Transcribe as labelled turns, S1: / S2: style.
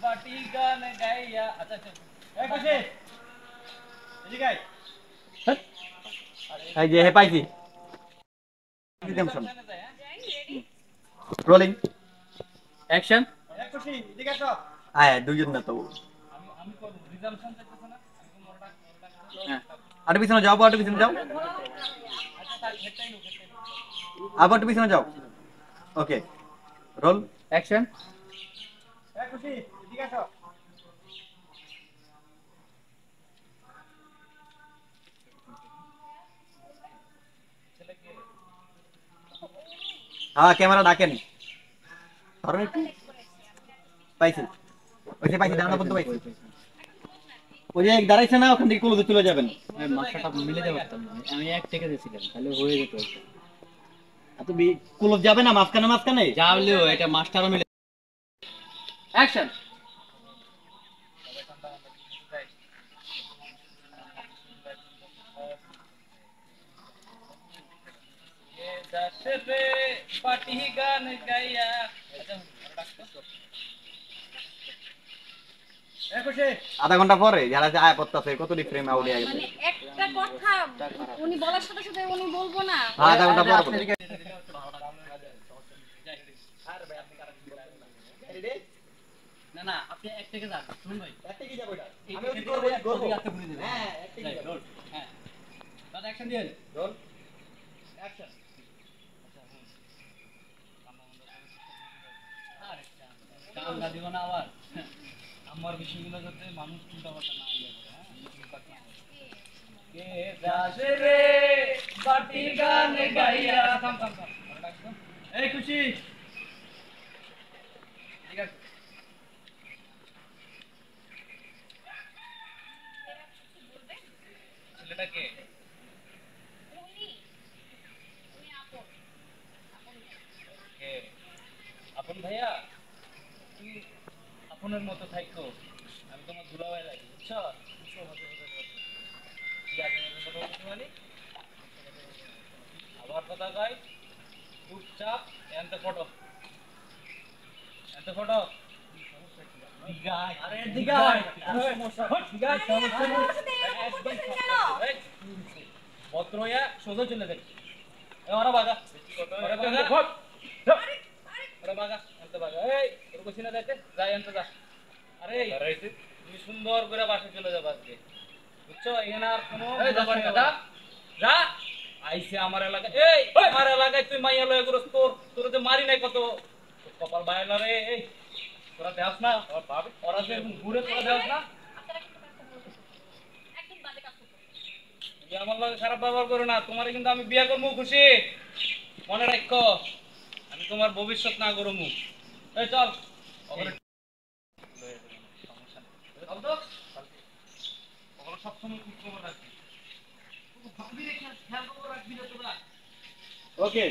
S1: বাটি গান গাইয়া আচ্ছা আচ্ছা এই কইছে এই গাই
S2: এই যে হে পাইছি রিডেমশন রোলিং অ্যাকশন
S1: এই কইছি এদিকে আসো
S2: আয় দুইজন না তো
S1: আমি কোন রিজাম্পশন দেখতেছ না আমি কোন মোরটা
S2: হ্যাঁ আর পিছনে যাও আর পিছনে যাও
S1: আচ্ছা তার হেডটাই নো
S2: আবার পিছনে যাও ওকে রোল অ্যাকশন
S1: এই কইছি এদিকে আসো
S2: হ্যাঁ ক্যামেরা ডাকেন ধরেন একটু পাইছি ওইসে পাইছি দাঁড়ানো বলতে পাইছি ওই যে দাঁড়াইছে না ওখান থেকে ক্লোজে চলে যাবেন
S3: মাছটা মিলে যাবে আমি এক থেকে দিয়েছিলাম তাহলে হয়ে যেত
S2: তুমি ক্লোজ যাবে না মাঝখানে মাঝখানে
S3: যাবলেও এটা মাছটারও মিলে
S2: অ্যাকশন
S1: দশরে বাটি গান গাইয়া
S2: আধা ঘন্টা পরে যারা আয় পড়তেছে কতটি ফ্রেম আউট হয়ে গেছে
S4: মানে একটা কথা উনি বলার সাথে সাথে উনি বলবো না
S2: আধা ঘন্টা পরে
S3: না না আপনি এক থেকে যান শুনুন ভাই
S2: এক থেকে যাব এটা আমি ওই করব করব হ্যাঁ এক থেকে যাব
S3: হ্যাঁ দাদা অ্যাকশন দিয়েন
S2: রোল অ্যাকশন
S1: কামনা দিব না আবার আমার বিষয়গুলো যাতে মানুষ চিন্তা করতে না ইয়ে করে কে দাসে রে বাটি গান গাইয়া থাম থাম থাম এই খুশি ঠিক আছে ছেলেটা কে আপন ভাইয়া তুমি আপনের মতো থাকতো আমি তোমার দুলাভাই লাগি বুঝছো আবার কথা কয় চুপচাপ এনতে ফটো আরে দিগাই ভদ্রয়া সোজা চলে যাবে ওরা বাগা ওরা বাগা এনতে বাগা এই তোর কইছি না যাইতে যাই এনতে যা আরে তুমি সুন্দর করে বাসে চলে যাবে আজকে বুঝছো এখানে আর কোনো যা আইছে আমার এলাকায় এই আমার এলাকায় তুই মাইয়া লয়ে করস তোর যে মারি নাই কত কপাল বাইলা রে এই তোরা দেখাস না ওরা যে ঘুরে তোরা দেখাস না আমার লগে খারাপ ব্যবহার করো না তোমার কিন্তু আমি বিয়ে করবো খুশি মনে রাখো আমি তোমার ভবিষ্যৎ না করবো এই চল সবসময় খুব খবর রাখবি খেয়াল খবর রাখবি না তোরা
S2: ওকে